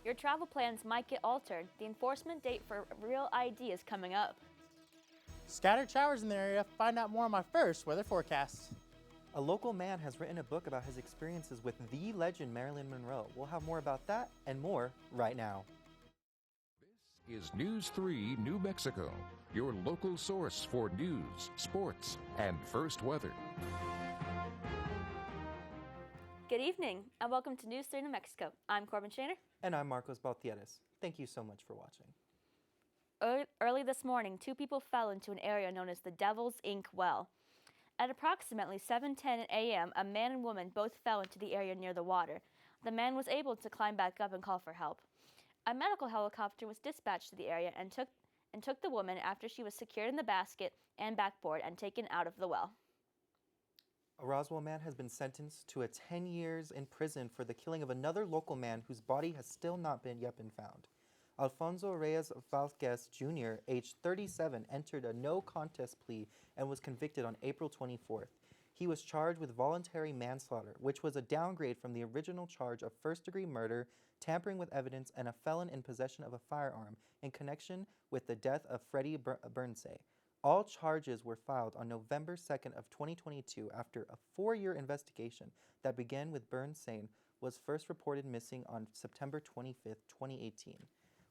Your travel plans might get altered. The enforcement date for Real ID is coming up. Scattered showers in the area. Find out more on my first weather forecast. A local man has written a book about his experiences with the legend Marilyn Monroe. We'll have more about that and more right now. This is News 3 New Mexico, your local source for news, sports, and first weather. Good evening, and welcome to News 3 New Mexico. I'm Corbin Shaner. And I'm Marcos Baltieres. Thank you so much for watching. Early this morning, 2 people fell into an area known as the Devil's Ink Well. At approximately 7:10 a.m., a man and woman both fell into the area near the water. The man was able to climb back up and call for help. A medical helicopter was dispatched to the area and took the woman after she was secured in the basket and backboard and taken out of the well. A Roswell man has been sentenced to 10 years in prison for the killing of another local man whose body has still not yet been found. Alfonso Reyes Vázquez Jr., aged 37, entered a no-contest plea and was convicted on April 24th. He was charged with voluntary manslaughter, which was a downgrade from the original charge of first-degree murder, tampering with evidence, and a felon in possession of a firearm in connection with the death of Freddie Burnsay. All charges were filed on November 2nd of 2022 after a 4-year investigation that began with Burnsay was first reported missing on September 25th, 2018.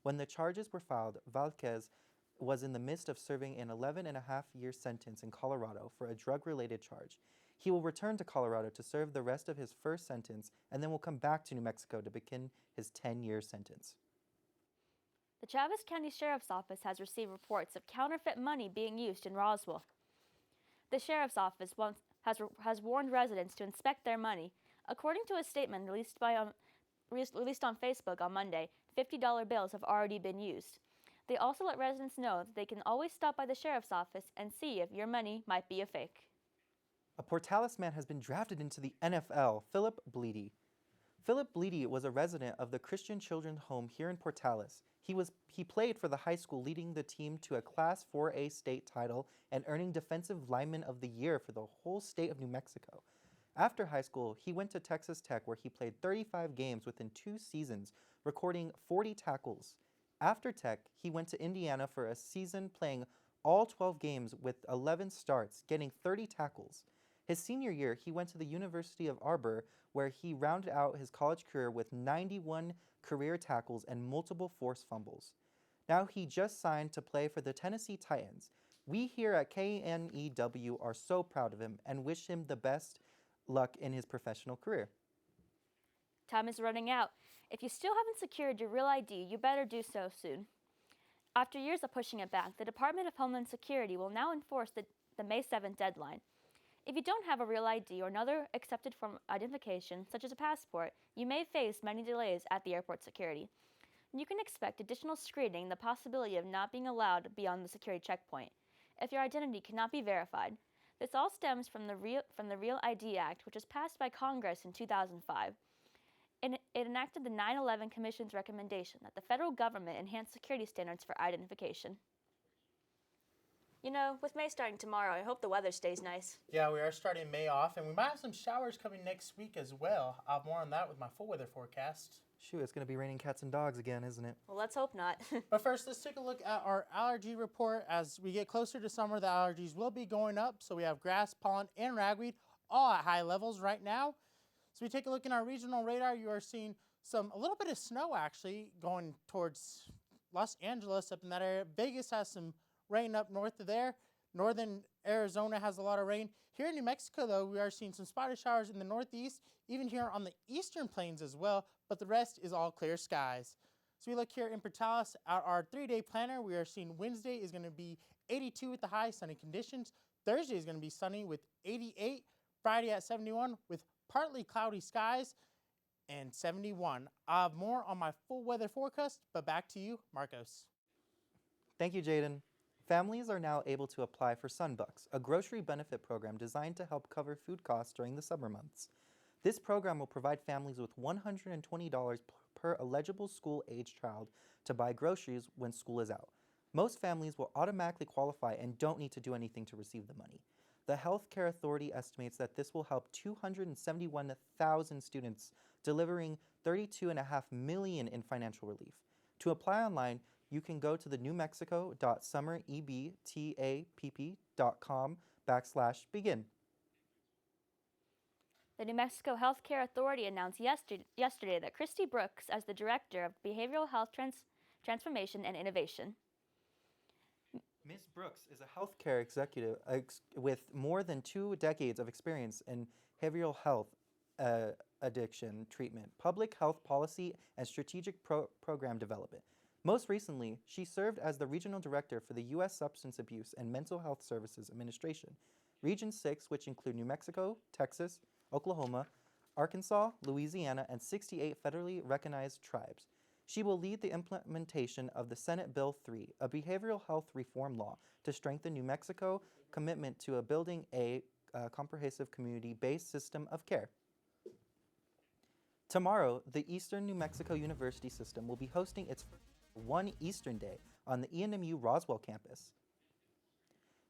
When the charges were filed, Vázquez was in the midst of serving an 11.5-year sentence in Colorado for a drug-related charge. He will return to Colorado to serve the rest of his first sentence and then will come back to New Mexico to begin his 10-year sentence. The Travis County Sheriff's Office has received reports of counterfeit money being used in Roswell. The Sheriff's Office has warned residents to inspect their money. According to a statement released on Facebook on Monday, $50 bills have already been used. They also let residents know that they can always stop by the Sheriff's Office and see if your money might be a fake. A Portales man has been drafted into the NFL, Philip Bleedy. Philip Bleedy was a resident of the Christian Children's Home here in Portales. He played for the high school, leading the team to a Class 4A state title and earning Defensive Lineman of the Year for the whole state of New Mexico. After high school, he went to Texas Tech, where he played 35 games within 2 seasons, recording 40 tackles. After Tech, he went to Indiana for a season, playing all 12 games with 11 starts, getting 30 tackles. His senior year, he went to the University of Arbor, where he rounded out his college career with 91 career tackles and multiple forced fumbles. Now he just signed to play for the Tennessee Titans. We here at KENW are so proud of him and wish him the best luck in his professional career. Time is running out. If you still haven't secured your Real ID, you better do so soon. After years of pushing it back, the Department of Homeland Security will now enforce the May 7th deadline. If you don't have a Real ID or another accepted form of identification, such as a passport, you may face many delays at the airport security. You can expect additional screening and the possibility of not being allowed beyond the security checkpoint if your identity cannot be verified. This all stems from the Real ID Act, which was passed by Congress in 2005. It enacted the 9/11 Commission's recommendation that the federal government enhance security standards for identification. You know, with May starting tomorrow, I hope the weather stays nice. Yeah, we are starting May off, and we might have some showers coming next week as well. I'll have more on that with my full weather forecast. Shoot, it's going to be raining cats and dogs again, isn't it? Well, let's hope not. But first, let's take a look at our allergy report. As we get closer to summer, the allergies will be going up. So we have grass, pollen, and ragweed all at high levels right now. So we take a look in our regional radar. You are seeing a little bit of snow actually going towards Los Angeles up in that area. Vegas has some rain up north of there. Northern Arizona has a lot of rain. Here in New Mexico, though, we are seeing some spotty showers in the northeast, even here on the eastern plains as well, but the rest is all clear skies. So we look here in Portales at our 3-day planner. We are seeing Wednesday is going to be 82 with the high, sunny conditions. Thursday is going to be sunny with 88. Friday at 71 with partly cloudy skies and 71. I'll have more on my full weather forecast, but back to you, Marcos. Thank you, Jaden. Families are now able to apply for Sunbucks, a grocery benefit program designed to help cover food costs during the summer months. This program will provide families with $120 per eligible school-age child to buy groceries when school is out. Most families will automatically qualify and don't need to do anything to receive the money. The Health Care Authority estimates that this will help 271,000 students, delivering $32.5 million in financial relief. To apply online, you can go to the newmexico.summerebtapp.com/begin. The New Mexico Healthcare Authority announced yesterday that Christy Brooks as the Director of Behavioral Health Transformation and Innovation. Ms. Brooks is a healthcare executive with more than 2 decades of experience in behavioral health addiction treatment, public health policy, and strategic program development. Most recently, she served as the Regional Director for the U.S. Substance Abuse and Mental Health Services Administration, Region 6, which include New Mexico, Texas, Oklahoma, Arkansas, Louisiana, and 68 federally recognized tribes. She will lead the implementation of the Senate Bill 3, a behavioral health reform law to strengthen New Mexico's commitment to building a comprehensive community-based system of care. Tomorrow, the Eastern New Mexico University System will be hosting its One Eastern Day on the ENMU Roswell campus.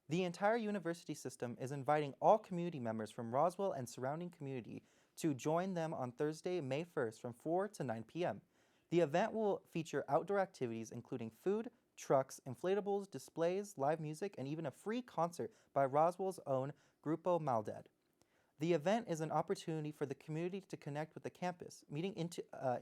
The entire university system is inviting all community members from Roswell and surrounding community to join them on Thursday, May 1st from 4 to 9 p.m. The event will feature outdoor activities including food, trucks, inflatables, displays, live music, and even a free concert by Roswell's own Grupo Maldad. The event is an opportunity for the community to connect with the campus, meeting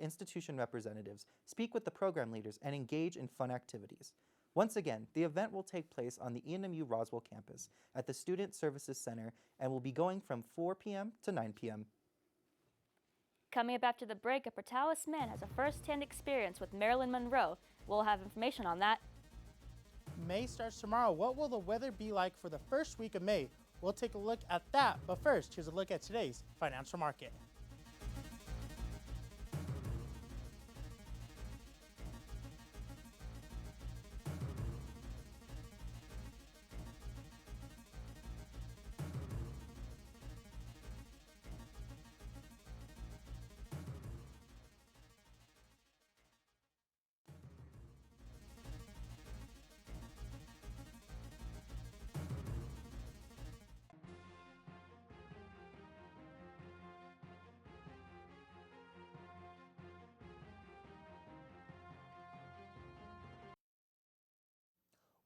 institution representatives, speak with the program leaders, and engage in fun activities. Once again, the event will take place on the ENMU Roswell campus at the Student Services Center and will be going from 4 p.m. to 9 p.m. Coming up after the break, a Portales man has a first-hand experience with Marilyn Monroe. We'll have information on that. May starts tomorrow. What will the weather be like for the first week of May? We'll take a look at that, but first, here's a look at today's financial market.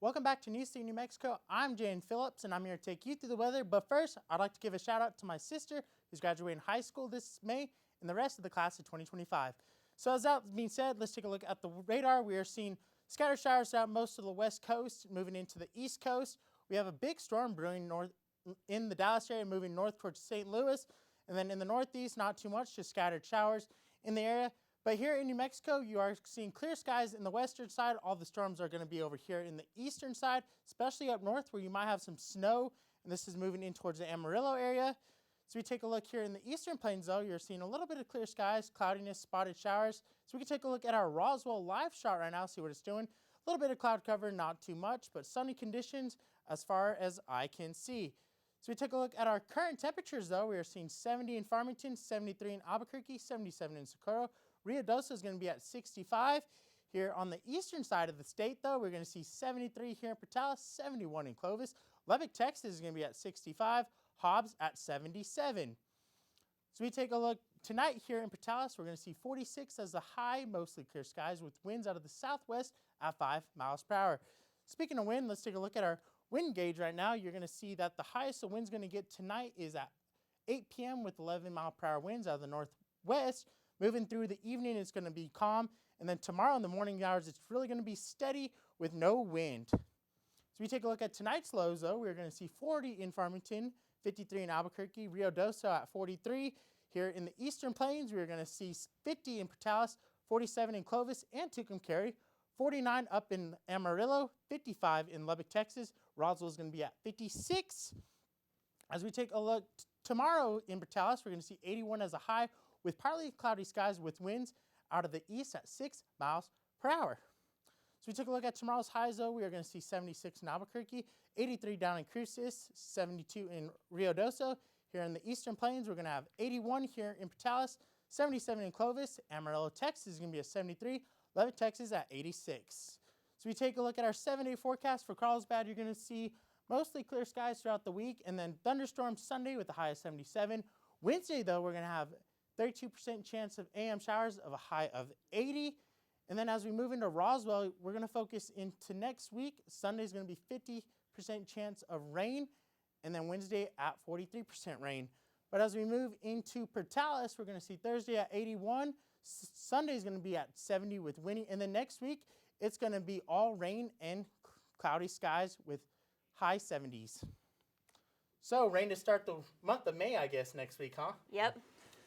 Welcome back to News City, New Mexico. I'm Jane Phillips, and I'm here to take you through the weather. But first, I'd like to give a shout out to my sister, who's graduating high school this May, and the rest of the class of 2025. So as that being said, let's take a look at the radar. We are seeing scattered showers throughout most of the west coast, moving into the east coast. We have a big storm brewing north in the Dallas area, moving north towards St. Louis. And then in the northeast, not too much, just scattered showers in the area. But here in New Mexico, you are seeing clear skies in the western side. All the storms are going to be over here in the eastern side, especially up north where you might have some snow. And this is moving in towards the Amarillo area. So we take a look here in the eastern plains, though. You're seeing a little bit of clear skies, cloudiness, spotted showers. So we can take a look at our Roswell live shot right now, see what it's doing. A little bit of cloud cover, not too much, but sunny conditions as far as I can see. So we take a look at our current temperatures, though. We are seeing 70 in Farmington, 73 in Albuquerque, 77 in Socorro. Rio Dosa is going to be at 65. Here on the eastern side of the state, though, we're going to see 73 here in Portales, 71 in Clovis. Lubbock, Texas is going to be at 65. Hobbs at 77. So we take a look tonight here in Portales. We're going to see 46 as the high, mostly clear skies with winds out of the southwest at 5 miles per hour. Speaking of wind, let's take a look at our wind gauge right now. You're going to see that the highest the wind's going to get tonight is at 8 p.m. with 11 mile per hour winds out of the northwest. Moving through the evening, it's going to be calm. And then tomorrow in the morning hours, it's really going to be steady with no wind. So we take a look at tonight's lows, though. We're going to see 40 in Farmington, 53 in Albuquerque, Rio Dosa at 43. Here in the eastern plains, we're going to see 50 in Portales, 47 in Clovis and Tucumcari, 49 up in Amarillo, 55 in Lubbock, Texas. Roswell is going to be at 56. As we take a look tomorrow in Portales, we're going to see 81 as a high, with partly cloudy skies with winds out of the east at 6 miles per hour. So we took a look at tomorrow's highs, though. We are going to see 76 in Albuquerque, 83 down in Cruces, 72 in Rio Dosa. Here in the eastern plains, we're going to have 81 here in Portales, 77 in Clovis. Amarillo, Texas is going to be at 73. Lubbock, Texas at 86. So we take a look at our 7-day forecast for Carlsbad. You're going to see mostly clear skies throughout the week, and then thunderstorms Sunday with the high of 77. Wednesday, though, we're going to have 32% chance of AM showers of a high of 80. And then as we move into Roswell, we're going to focus into next week. Sunday is going to be 50% chance of rain, and then Wednesday at 43% rain. But as we move into Portales, we're going to see Thursday at 81. Sunday is going to be at 70 with windy. And then next week, it's going to be all rain and cloudy skies with high 70s. So rain to start the month of May, I guess, next week, huh? Yep.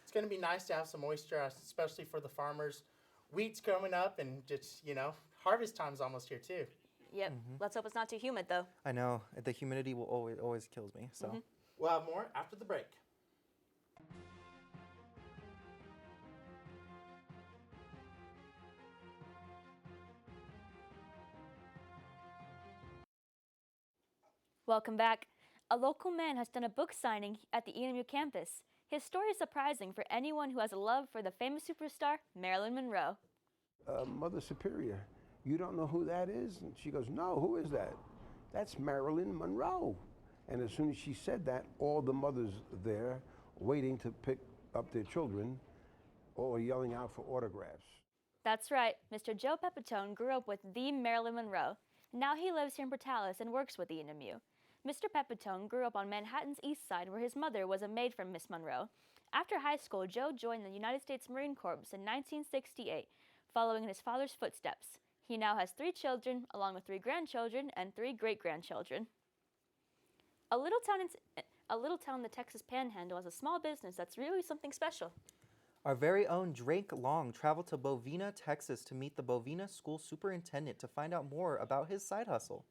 It's going to be nice to have some moisture, especially for the farmers. Wheat's coming up, and just, harvest time's almost here, too. Yep. Let's hope it's not too humid, though. I know. The humidity will always kills me. So. We'll have more after the break. Welcome back. A local man has done a book signing at the KENW campus. His story is surprising for anyone who has a love for the famous superstar, Marilyn Monroe. Mother Superior, you don't know who that is? And she goes, no, who is that? That's Marilyn Monroe. And as soon as she said that, all the mothers there waiting to pick up their children, all yelling out for autographs. That's right. Mr. Joe Pepitone grew up with the Marilyn Monroe. Now he lives here in Portales and works with the KENW. Mr. Pepitone grew up on Manhattan's East Side, where his mother was a maid for Miss Monroe. After high school, Joe joined the United States Marine Corps in 1968, following in his father's footsteps. He now has 3 children, along with 3 grandchildren and 3 great-grandchildren. A little town in the Texas Panhandle has a small business that's really something special. Our very own Drake Long traveled to Bovina, Texas to meet the Bovina school superintendent to find out more about his side hustle.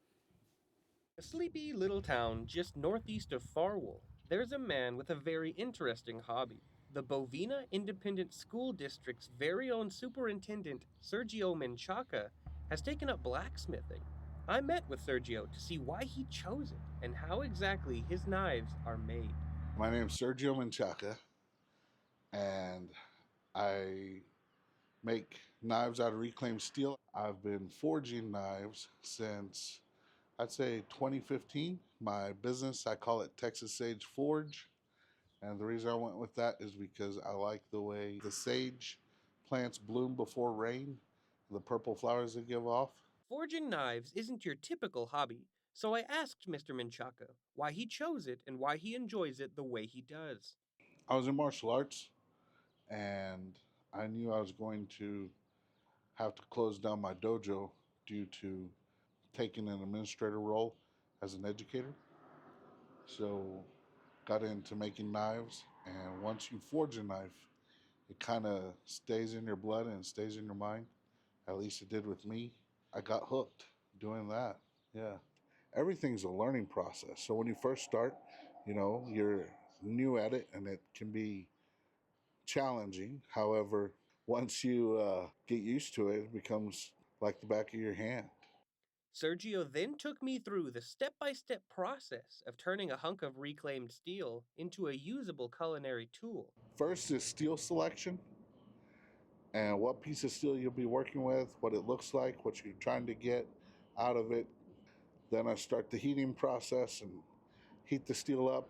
A sleepy little town just northeast of Farwell, there's a man with a very interesting hobby. The Bovina Independent School District's very own superintendent, Sergio Menchaca, has taken up blacksmithing. I met with Sergio to see why he chose it and how exactly his knives are made. My name's Sergio Menchaca, and I make knives out of reclaimed steel. I've been forging knives since, I'd say, 2015. My business, I call it Texas Sage Forge. And the reason I went with that is because I like the way the sage plants bloom before rain, the purple flowers they give off. Forging knives isn't your typical hobby, so I asked Mr. Menchaca why he chose it and why he enjoys it the way he does. I was in martial arts, and I knew I was going to have to close down my dojo due to taking an administrator role as an educator. So got into making knives, and once you forge a knife, it kind of stays in your blood and stays in your mind. At least it did with me. I got hooked doing that. Yeah. Everything's a learning process. So when you first start, you're new at it and it can be challenging. However, once you get used to it, it becomes like the back of your hand. Sergio then took me through the step-by-step process of turning a hunk of reclaimed steel into a usable culinary tool. First is steel selection and what piece of steel you'll be working with, what it looks like, what you're trying to get out of it. Then I start the heating process and heat the steel up,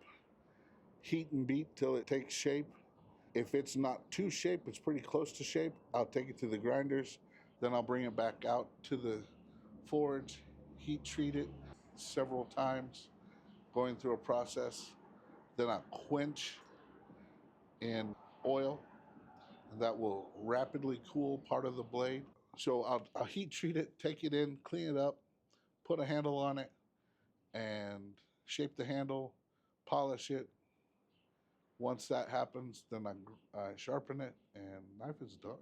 heat and beat till it takes shape. If it's not too shape, it's pretty close to shape, I'll take it to the grinders. Then I'll bring it back out to the forge, heat treat it several times, going through a process. Then I quench in oil. That will rapidly cool part of the blade. So I'll heat treat it, take it in, clean it up, put a handle on it, and shape the handle, polish it. Once that happens, then I sharpen it, and knife is done.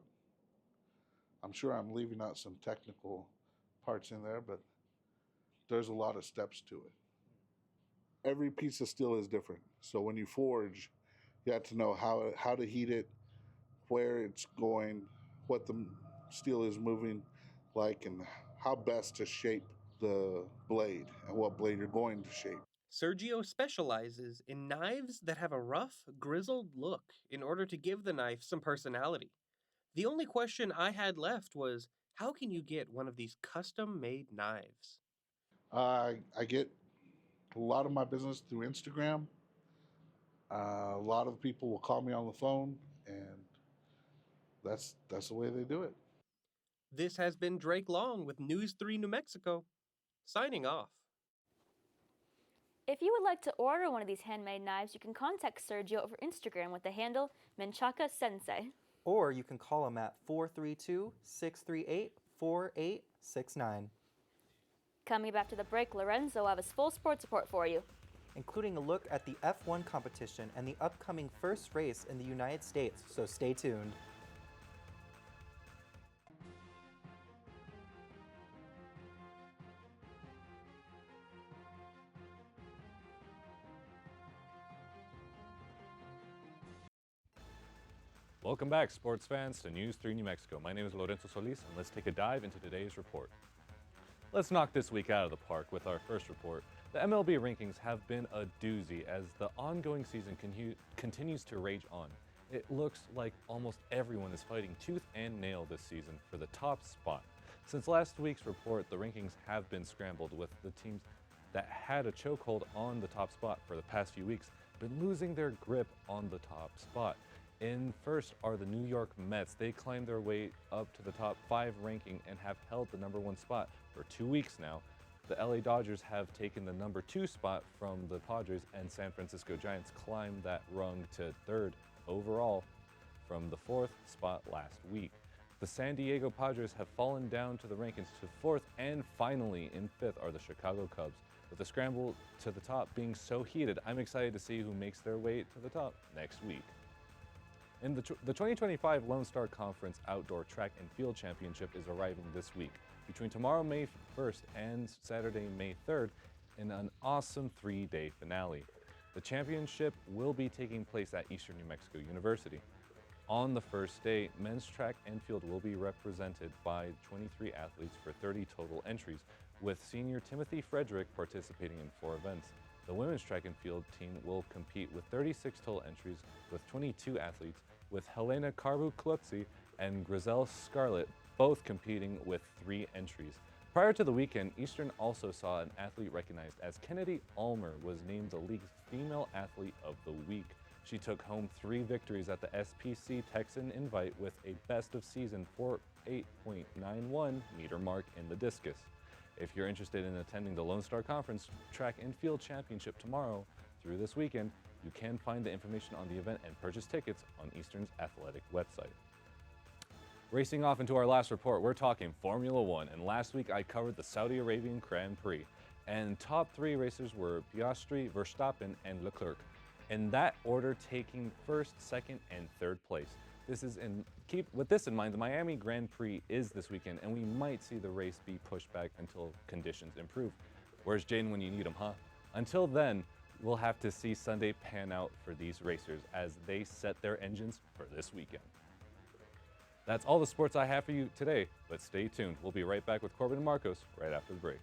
I'm sure I'm leaving out some technical parts in there, but there's a lot of steps to it. Every piece of steel is different. So when you forge, you have to know how to heat it, where it's going, what the steel is moving like, and how best to shape the blade and what blade you're going to shape. Sergio specializes in knives that have a rough, grizzled look in order to give the knife some personality. The only question I had left was, how can you get one of these custom-made knives? I get a lot of my business through Instagram. A lot of people will call me on the phone and that's the way they do it. This has been Drake Long with News 3 New Mexico, signing off. If you would like to order one of these handmade knives, you can contact Sergio over Instagram with the handle Menchaca Sensei. Or you can call him at 432-638-4869. Coming up after the break, Lorenzo will have his full sports report for you. Including a look at the F1 competition and the upcoming first race in the United States, so stay tuned. Welcome back, sports fans, to News 3 New Mexico. My name is Lorenzo Solis, and let's take a dive into today's report. Let's knock this week out of the park with our first report. The MLB rankings have been a doozy as the ongoing season continues to rage on. It looks like almost everyone is fighting tooth and nail this season for the top spot. Since last week's report, the rankings have been scrambled, with the teams that had a chokehold on the top spot for the past few weeks been losing their grip on the top spot. In first are the New York Mets. They climbed their way up to the top 5 ranking and have held the number 1 spot for 2 weeks now. The LA Dodgers have taken the number 2 spot from the Padres, and San Francisco Giants climbed that rung to 3rd overall from the 4th spot last week. The San Diego Padres have fallen down to the rankings to 4th, and finally in 5th are the Chicago Cubs. With the scramble to the top being so heated, I'm excited to see who makes their way to the top next week. In the 2025 Lone Star Conference Outdoor Track and Field Championship is arriving this week, between tomorrow, May 1st, and Saturday, May 3rd, in an awesome 3-day finale. The championship will be taking place at Eastern New Mexico University. On the first day, men's track and field will be represented by 23 athletes for 30 total entries, with senior Timothy Frederick participating in 4 events. The women's track and field team will compete with 36 total entries with 22 athletes, with Helena Carbu-Klutzi and Griselle Scarlett both competing with 3 entries. Prior to the weekend, Eastern also saw an athlete recognized as Kennedy Ulmer was named the league's Female Athlete of the Week. She took home 3 victories at the SPC Texan Invite with a best of season 48.91 meter mark in the discus. If you're interested in attending the Lone Star Conference Track and Field Championship tomorrow through this weekend, you can find the information on the event and purchase tickets on Eastern's athletic website. Racing off into our last report, we're talking Formula One, and last week I covered the Saudi Arabian Grand Prix, and top 3 racers were Piastri, Verstappen, and Leclerc, in that order, taking 1st, 2nd, and 3rd place. Keep with this in mind, the Miami Grand Prix is this weekend, and we might see the race be pushed back until conditions improve. Where's Jaden when you need him, huh? Until then, we'll have to see Sunday pan out for these racers as they set their engines for this weekend. That's all the sports I have for you today, but stay tuned. We'll be right back with Corbin and Marcos right after the break.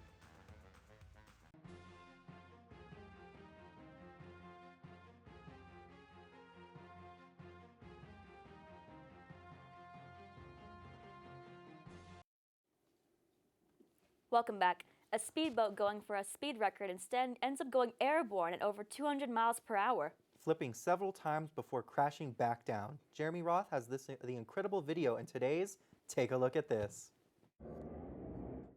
Welcome back. A speedboat going for a speed record instead ends up going airborne at over 200 miles per hour. Flipping several times before crashing back down. Jeremy Roth has the incredible video in today's Take a Look at This.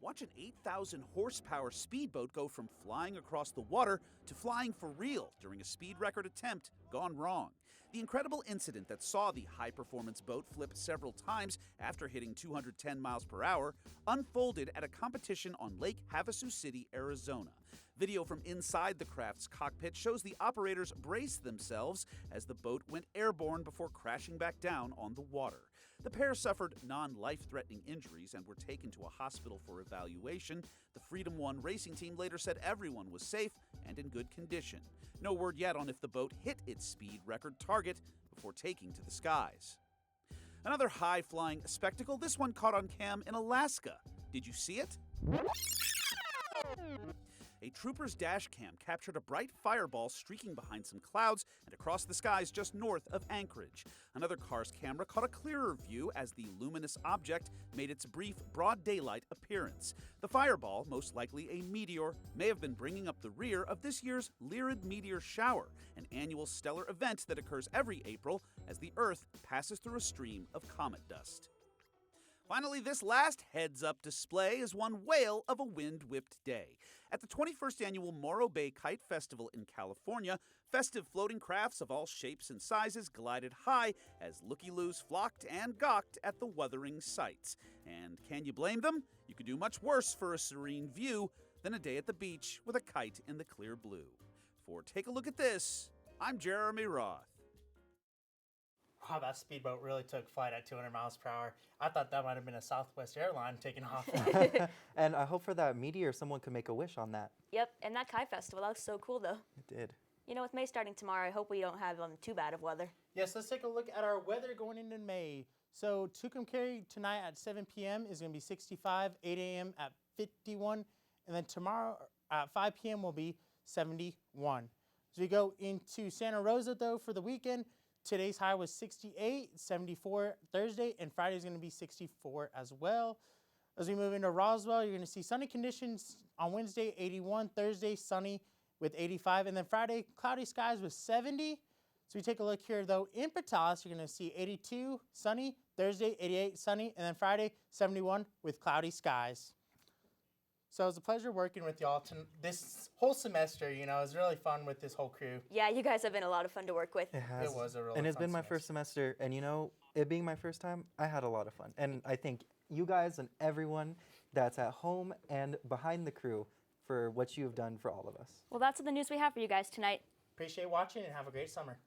Watch an 8,000 horsepower speedboat go from flying across the water to flying for real during a speed record attempt gone wrong. The incredible incident that saw the high-performance boat flip several times after hitting 210 miles per hour unfolded at a competition on Lake Havasu City, Arizona. Video from inside the craft's cockpit shows the operators brace themselves as the boat went airborne before crashing back down on the water. The pair suffered non-life-threatening injuries and were taken to a hospital for evaluation. The Freedom One racing team later said everyone was safe and in good condition. No word yet on if the boat hit its speed record target before taking to the skies. Another high-flying spectacle, this one caught on cam in Alaska. Did you see it? A trooper's dash cam captured a bright fireball streaking behind some clouds and across the skies just north of Anchorage. Another car's camera caught a clearer view as the luminous object made its brief broad daylight appearance. The fireball, most likely a meteor, may have been bringing up the rear of this year's Lyrid Meteor Shower, an annual stellar event that occurs every April as the Earth passes through a stream of comet dust. Finally, this last heads-up display is one whale of a wind-whipped day. At the 21st annual Morro Bay Kite Festival in California, festive floating crafts of all shapes and sizes glided high as looky-loos flocked and gawked at the wuthering sights. And can you blame them? You could do much worse for a serene view than a day at the beach with a kite in the clear blue. For Take a Look at This, I'm Jeremy Roth. Wow, that speedboat really took flight at 200 miles per hour. I thought that might have been a Southwest airline taking off. And I hope for that meteor someone could make a wish on that. Yep, and that kite festival, that was so cool though. It did. You know, with May starting tomorrow, I hope we don't have too bad of weather. Yes, let's take a look at our weather going into May. So Tucumcari tonight at 7 p.m. is going to be 65, 8 a.m. at 51, and then tomorrow at 5 p.m. will be 71. As we go into Santa Rosa, though, for the weekend, today's high was 68, 74 Thursday, and Friday is going to be 64 as well. As we move into Roswell, you're going to see sunny conditions on Wednesday, 81, Thursday, sunny with 85, and then Friday, cloudy skies with 70. So we take a look here, though, in Patalas, you're going to see 82, sunny, Thursday, 88, sunny, and then Friday, 71 with cloudy skies. So it was a pleasure working with y'all this whole semester. You know, it was really fun with this whole crew. Yeah, you guys have been a lot of fun to work with. It has. It was a really And it's fun been my first semester, and you know, it being my first time, I had a lot of fun. And I thank you guys and everyone that's at home and behind the crew for what you have done for all of us. Well, that's the news we have for you guys tonight. Appreciate watching and have a great summer.